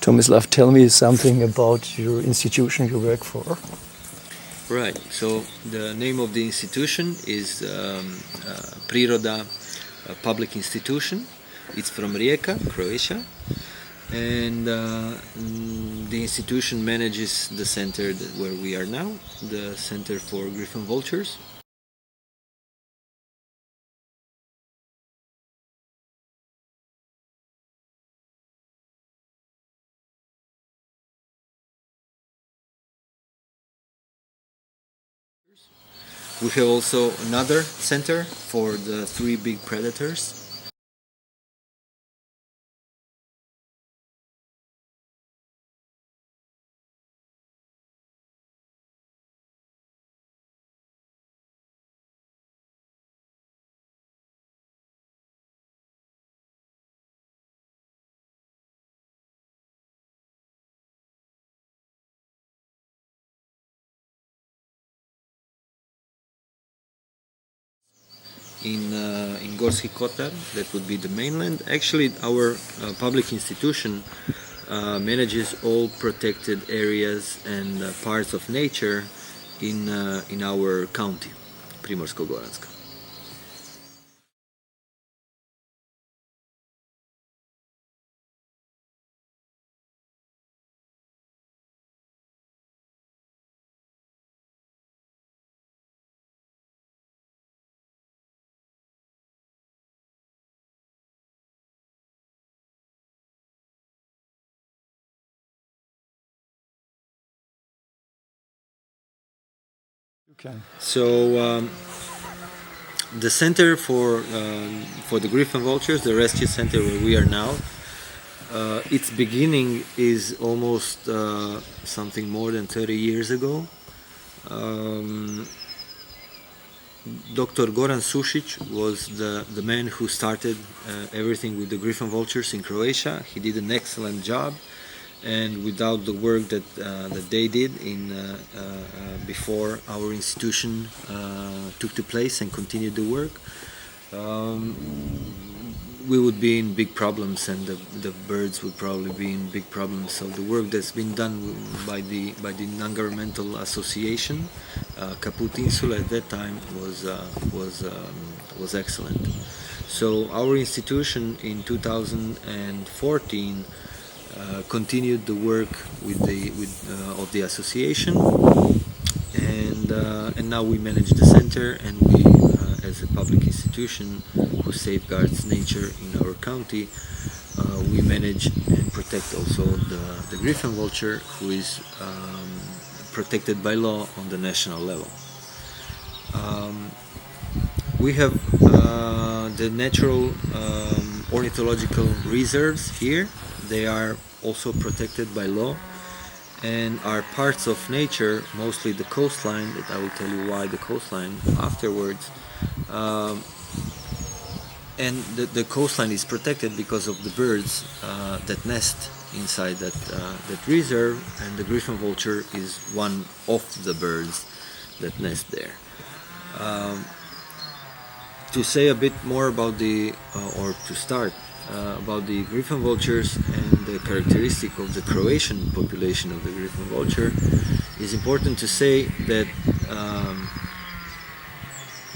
Tomislav, tell me something about your institution you work for. Right, so the name of the institution is Priroda Public Institution. It's from Rijeka, Croatia, and the institution manages the center where we are now, the Center for Griffon Vultures. We have also another center for the three big predators. In Gorski Kotar, that would be the mainland. Actually, our public institution manages all protected areas and parts of nature in our county, Primorsko-Goranska. Okay. So the center for the griffon vultures, the rescue center where we are now, its beginning is almost something more than 30 years ago. Dr. Goran Sušić was the man who started everything with the griffon vultures in Croatia. He did an excellent job, and without the work that they did before our institution took the place and continued the work, we would be in big problems, and the birds would probably be in big problems. So the work that's been done by the non-governmental association, Caput Insula, at that time was excellent. So our institution in 2014 continued the work of the association, and now we manage the center, and we, as a public institution who safeguards nature in our county, we manage and protect also the griffon vulture, who is protected by law on the national level. We have the natural ornithological reserves here. They are also protected by law and are parts of nature, mostly the coastline, that I will tell you why the coastline afterwards. And the coastline is protected because of the birds that nest inside that reserve, and the griffon vulture is one of the birds that nest there. To say a bit more about or to start about the griffon vultures and the characteristic of the Croatian population of the griffon vulture, is important to say that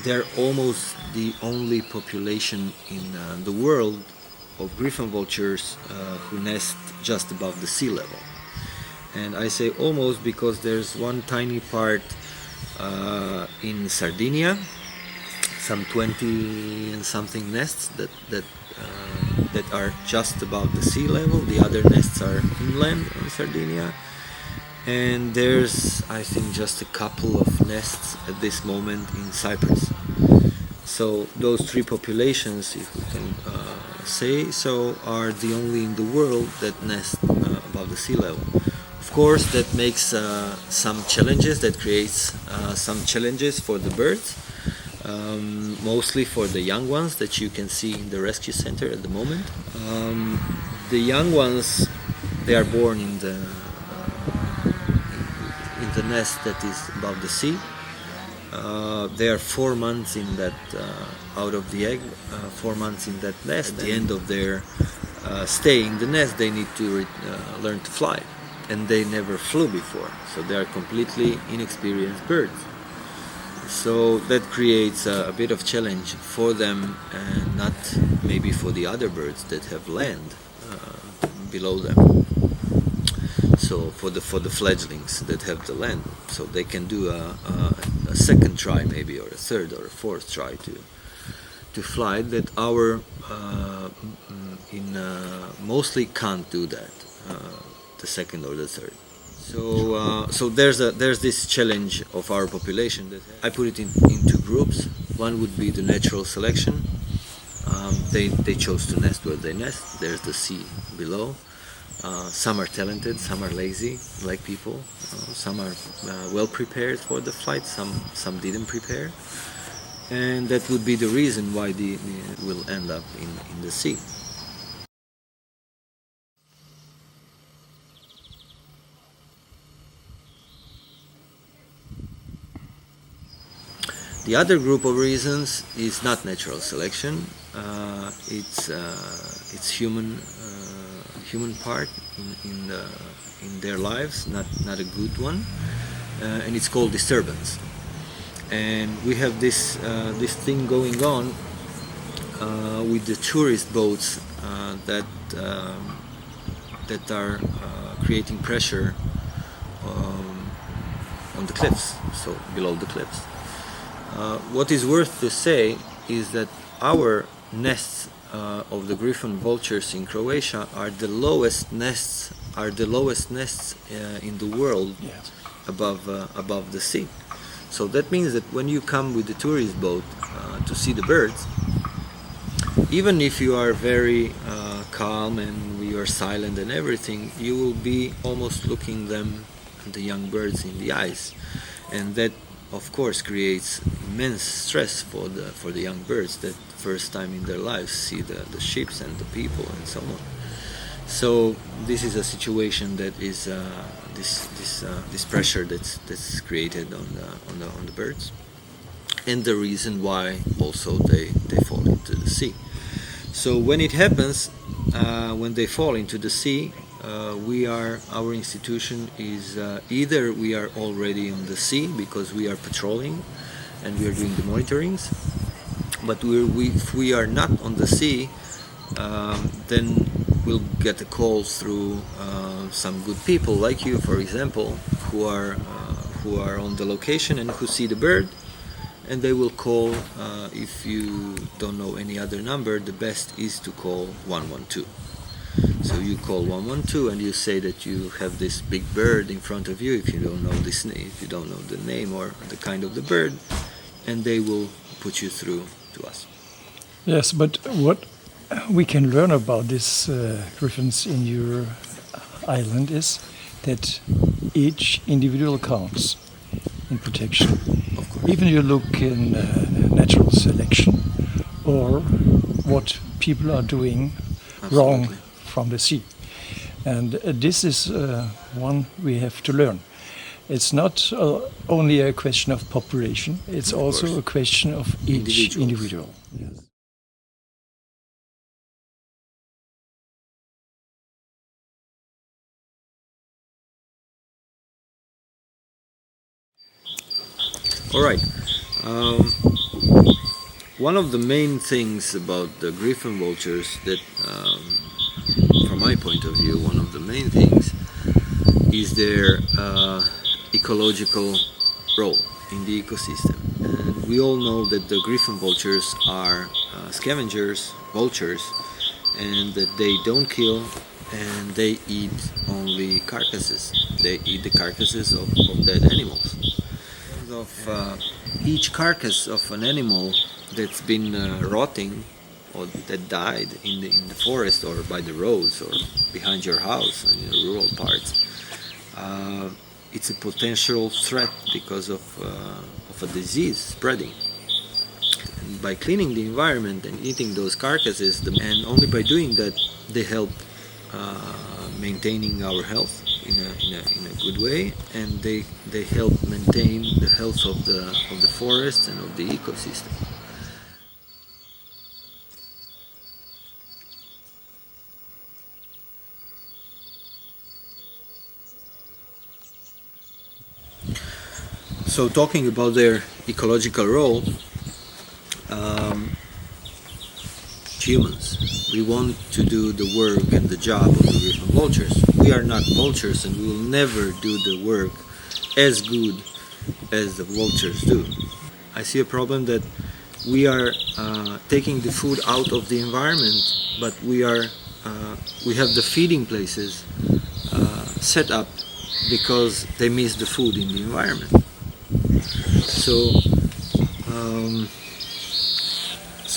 they're almost the only population in the world of griffon vultures who nest just above the sea level. And I say almost because there's one tiny part in Sardinia, some 20 and something nests that are just above the sea level. The other nests are inland in Sardinia, and there's, I think, just a couple of nests at this moment in Cyprus. So those three populations, if we can say so, are the only in the world that nest above the sea level. Of course, that makes some challenges, that creates some challenges for the birds, mostly for the young ones that you can see in the rescue center at the moment. The young ones, they are born in the nest that is above the sea. They are 4 months in that, out of the egg, 4 months in that nest. At the end of their stay in the nest, they need to learn to fly, and they never flew before, so they are completely inexperienced birds. So that creates a bit of challenge for them, and not maybe for the other birds that have land below them. So for the fledglings that have the land, so they can do a second try maybe, or a third or a fourth try to fly, that our mostly can't do that, the second or the third. So there's this challenge of our population that I put it into groups. One would be the natural selection. They chose to nest where they nest. There's the sea below. Some are talented, some are lazy, like people. Some are well prepared for the flight. Some didn't prepare, and that would be the reason why they will end up in the sea. The other group of reasons is not natural selection. It's human part in their lives, not a good one, and it's called disturbance. And we have this thing going on with the tourist boats that are creating pressure on the cliffs, so below the cliffs. What is worth to say is that our nests of the griffon vultures in Croatia are the lowest nests in the world. Yes. above the sea. So that means that when you come with the tourist boat to see the birds, even if you are very calm and you are silent and everything, you will be almost looking them, the young birds, in the eyes, and that of course creates immense stress for the young birds that first time in their lives see the ships and the people and so on. So this is a situation that is this pressure that's created on the birds, and the reason why also they fall into the sea. So when it happens, when they fall into the sea, our institution is either we are already on the sea because we are patrolling and we are doing the monitorings, but if we are not on the sea, then we'll get a call through some good people like you, for example, who are on the location and who see the bird, and they will call. If you don't know any other number, the best is to call 112. So you call 112 and you say that you have this big bird in front of you, if you don't know the name or the kind of the bird, and they will put you through to us. Yes, but what we can learn about these griffons in your island is that each individual counts in protection. Of course. Even you look in natural selection or what people are doing wrong from the sea. And this is one we have to learn. It's not only a question of population, it's also a question of each individual. Yes. All right. One of the main things about the griffon vultures that, from my point of view, one of the main things is their ecological role in the ecosystem. And we all know that the griffon vultures are scavengers, vultures, and that they don't kill and they eat only carcasses. They eat the carcasses of dead animals. Of each carcass of an animal that's been rotting or that died in the forest or by the roads or behind your house in your rural parts, it's a potential threat because of a disease spreading. And by cleaning the environment and eating those carcasses, and only by doing that, they help maintaining our health in a good way, and they help maintain the health of the forest and of the ecosystem. So talking about their ecological role, humans, we want to do the work and the job of the griffon vultures. We are not vultures, and we will never do the work as good as the vultures do. I see a problem that we are taking the food out of the environment, but we have the feeding places set up because they miss the food in the environment.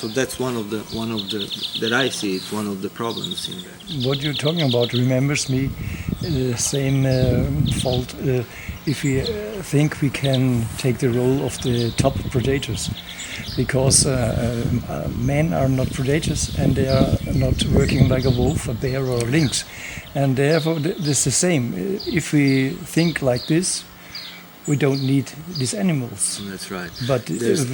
So that's one of the that I see it, one of the problems in that. What you're talking about remembers me the same fault if we think we can take the role of the top predators, because men are not predators and they are not working like a wolf, a bear or a lynx, and therefore this is the same. If we think like this, we don't need these animals. That's right. But as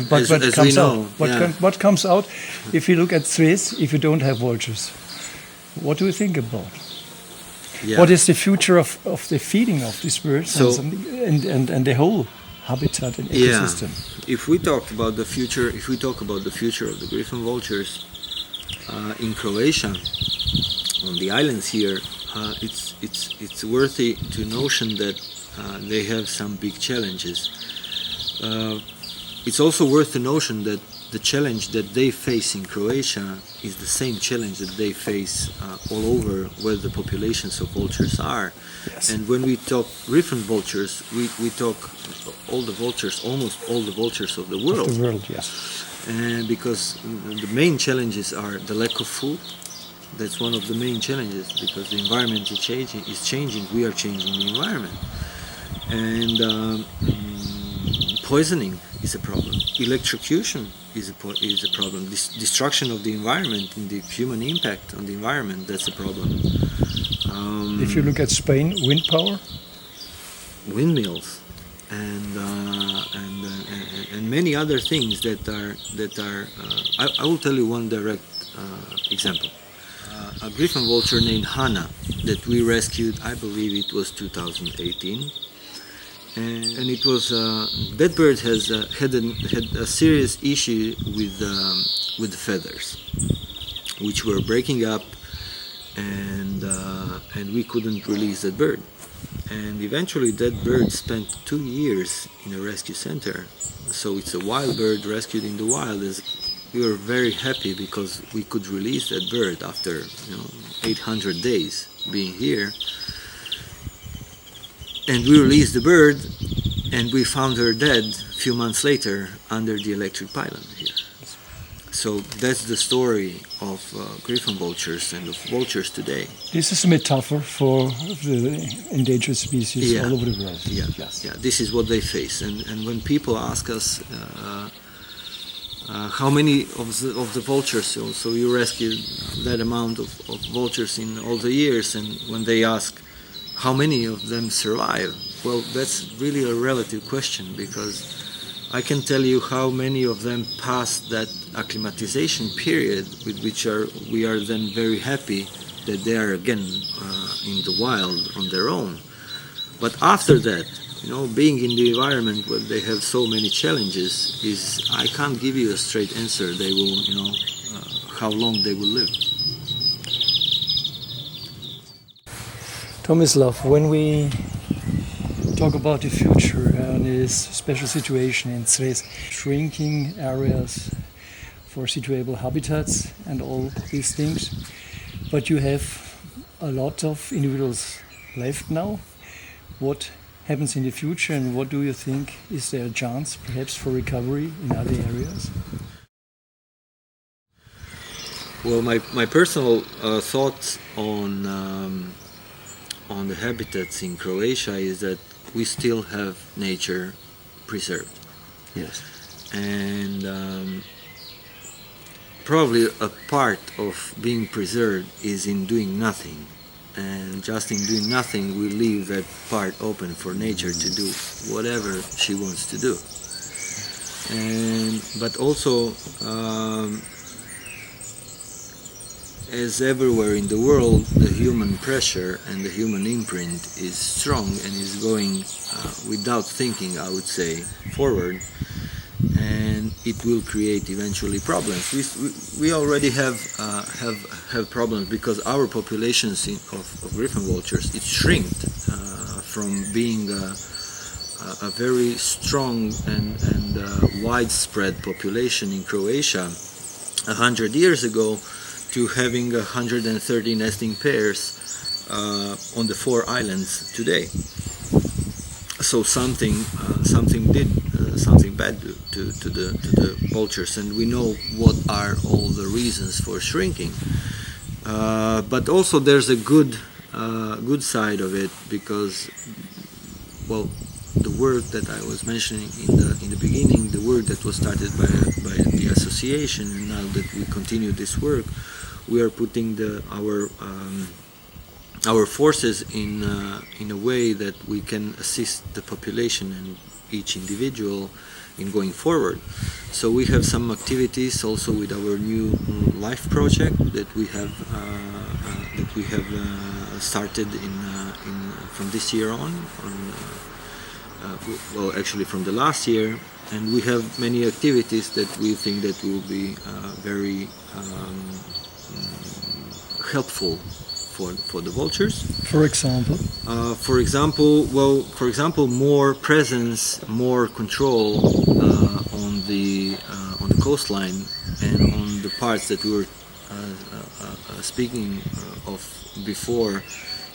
what comes out if you look at Cres, if you don't have vultures? What do you think about? Yeah. What is the future of the feeding of these birds and the whole habitat and ecosystem? Yeah. If we talk about the future of the griffon vultures in Croatia, on the islands here, it's worthy to notion that they have some big challenges. It's also worth the notion that the challenge that they face in Croatia is the same challenge that they face all over where the populations of vultures are. Yes. And when we talk griffon vultures, we talk almost all the vultures of the world. Of the world, yes. Because the main challenges are the lack of food. That's one of the main challenges, because the environment is changing. We are changing the environment. And poisoning is a problem. Electrocution is a problem. Destruction of the environment and the human impact on the environment, that's a problem. If you look at Spain, wind power, windmills, and many other things that are. I will tell you one direct example. A griffon vulture named Hannah that we rescued. I believe it was 2018. And it was that bird had a serious issue with the feathers, which were breaking up, and we couldn't release that bird. And eventually, that bird spent 2 years in a rescue center. So it's a wild bird rescued in the wild. We were very happy because we could release that bird after 800 days being here. And we released the bird, and we found her dead a few months later under the electric pylon here. So that's the story of griffon vultures and of vultures today. This is a metaphor for the endangered species all over the world. Yeah, yes. Yeah. This is what they face. And when people ask us how many of the vultures, so you rescued that amount of vultures in all the years, and when they ask how many of them survive, well, that's really a relative question, because I can tell you how many of them pass that acclimatization period, with which we are then very happy that they are again in the wild on their own. But after that, being in the environment where they have so many challenges, I can't give you a straight answer. They will, how long they will live. Tomislav, when we talk about the future and this special situation in Cres, shrinking areas for suitable habitats and all these things, but you have a lot of individuals left now. What happens in the future, and what do you think, is there a chance perhaps for recovery in other areas? Well, my personal thoughts on the habitats in Croatia is that we still have nature preserved. Yes. And probably a part of being preserved is in doing nothing. And just in doing nothing, we leave that part open for nature to do whatever she wants to do. But also, as everywhere in the world, the human pressure and the human imprint is strong and is going without thinking, I would say, forward, and it will create eventually problems. We already have problems because our populations of griffon vultures, it shrinked from being a very strong and widespread population in Croatia 100 years ago to having 130 nesting pairs on the 4 islands today. So something bad to the vultures, and we know what are all the reasons for shrinking. But also there's a good side of it, because, well, the work that I was mentioning in the beginning, the work that was started by the association, and now that we continue this work, we are putting our forces in a way that we can assist the population and each individual in going forward. So we have some activities also with our new life project that we have started from this year on. Well, actually from the last year, and we have many activities that we think that will be very helpful for the vultures. For example? For example, more presence, more control on the coastline and on the parts that we were speaking of before,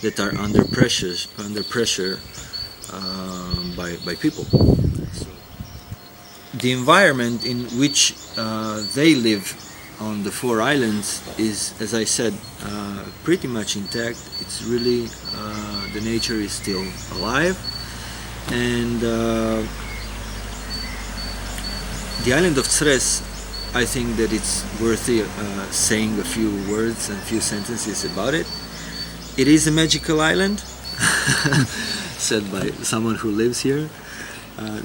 that are under pressure by people. So the environment in which they live on the 4 islands is, as I said, pretty much intact. It's really, the nature is still alive, and the island of Cres, I think that it's worthy saying a few words and a few sentences about it. It is a magical island, said by someone who lives here,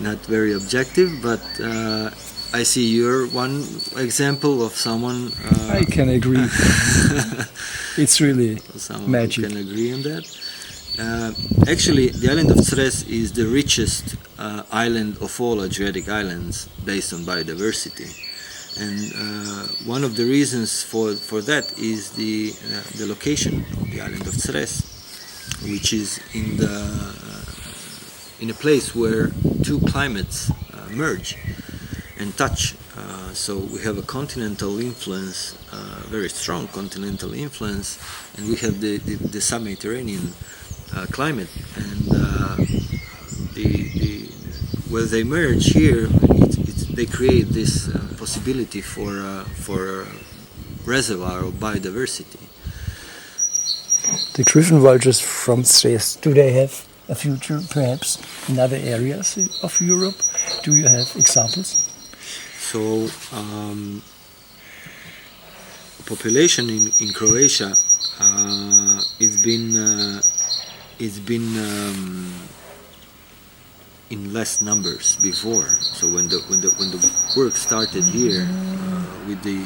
not very objective, but I see you're one example of someone. I can agree. It's really someone magic. who can agree on that. Actually, the island of Cres is the richest island of all Adriatic islands based on biodiversity, and one of the reasons for that is the location of the island of Cres, which is in a place where 2 climates merge and touch. So we have a continental influence, very strong continental influence, and we have the sub-Mediterranean climate, and where they merge here, they create this possibility for a reservoir of biodiversity. The griffon vultures from Cres, do they have a future perhaps in other areas of Europe? Do you have examples? So, population in Croatia, it's been in less numbers before. So when the work started here with the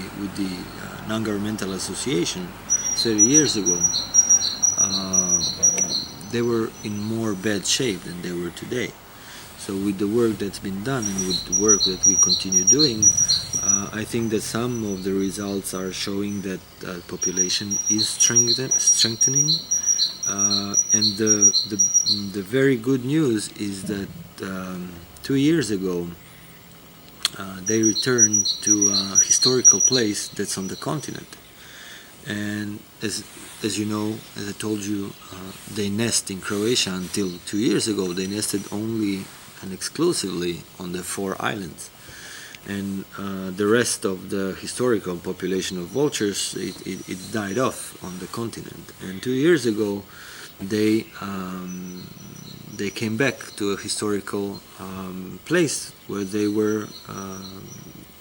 non-governmental association 30 years ago, they were in more bad shape than they were today. So with the work that's been done and with the work that we continue doing, I think that some of the results are showing that population is strengthening. And the very good news is that 2 years ago they returned to a historical place that's on the continent. And as you know, as I told you, they nest in Croatia until 2 years ago. They nested only and exclusively on the 4 islands, and the rest of the historical population of vultures, it died off on the continent. And 2 years ago they came back to a historical place where they were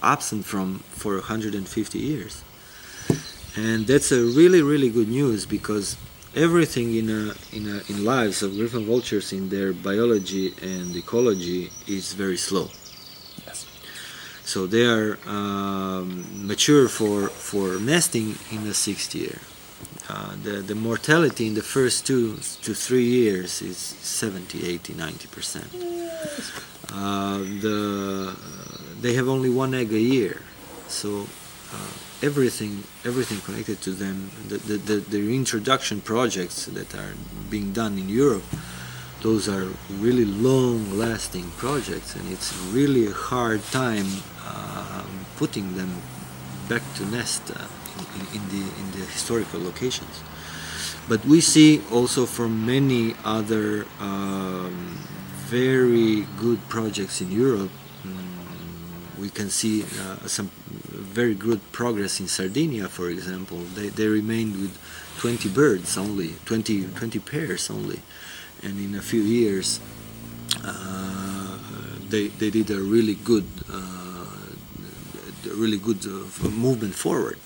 absent from for 150 years. And that's a really good news, because everything in lives of griffon vultures, in their biology and ecology, is very slow. Yes. So they are mature for nesting in the 6th year. The mortality in the first 2 to 3 years is 70, 80, 90%. They have only one egg a year, so everything connected to them, the introduction projects that are being done in Europe, those are really long-lasting projects, and it's really a hard time putting them back to nest in the historical locations. But we see also from many other very good projects in Europe, we can see some very good progress in Sardinia, for example. They remained with 20 birds only, 20 pairs only, and in a few years they did a really good movement forward.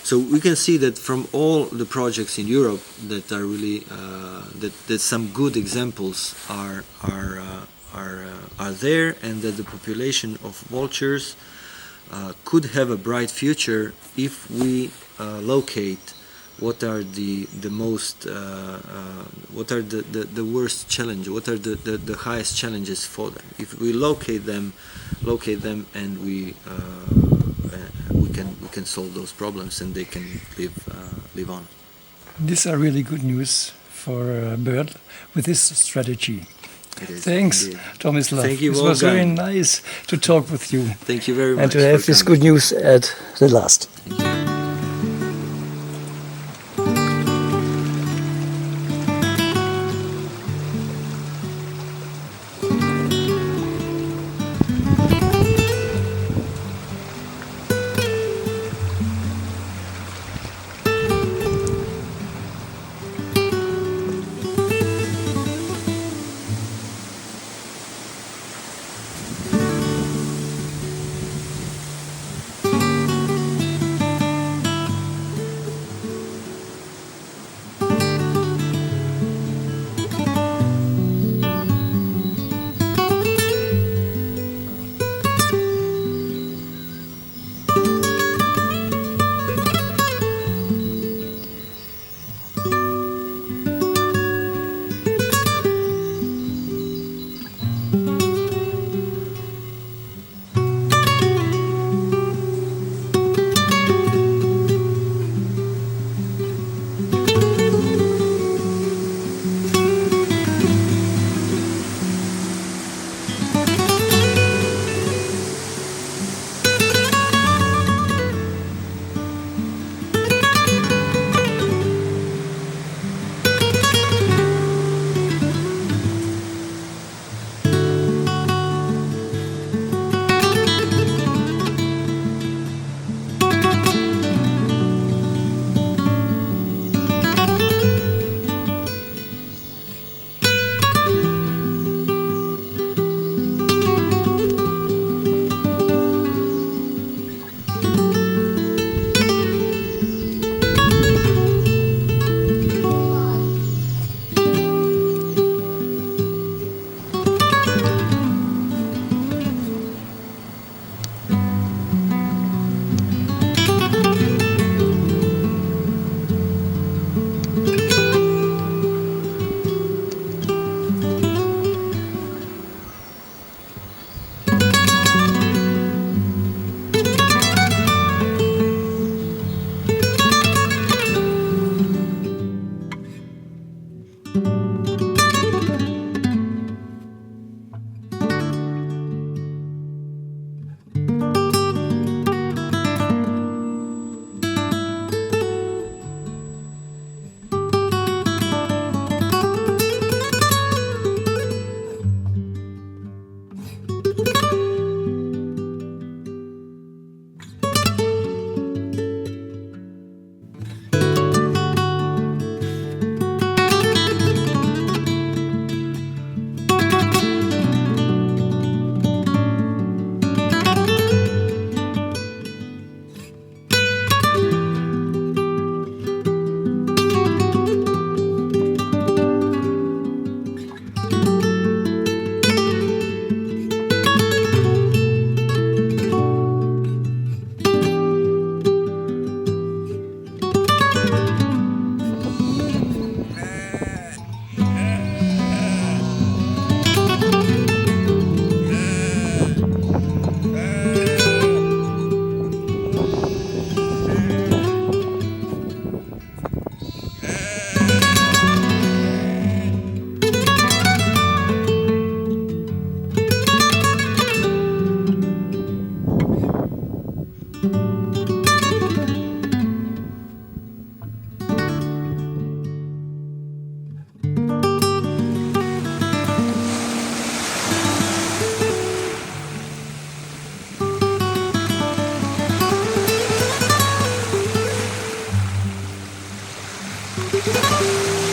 So we can see that from all the projects in Europe that are really that some good examples are there, and that the population of vultures could have a bright future if we locate what are the most what are the worst challenges, what are the highest challenges for them. If we locate them, and we can solve those problems, and they can live on. These are really good news for a bird with this strategy. It is, Thanks, indeed. Tomislav. Thank you, It was very Wolfgang. nice to talk with you Thank you very much. and to have for this coming. good news at the last. Thank you. you.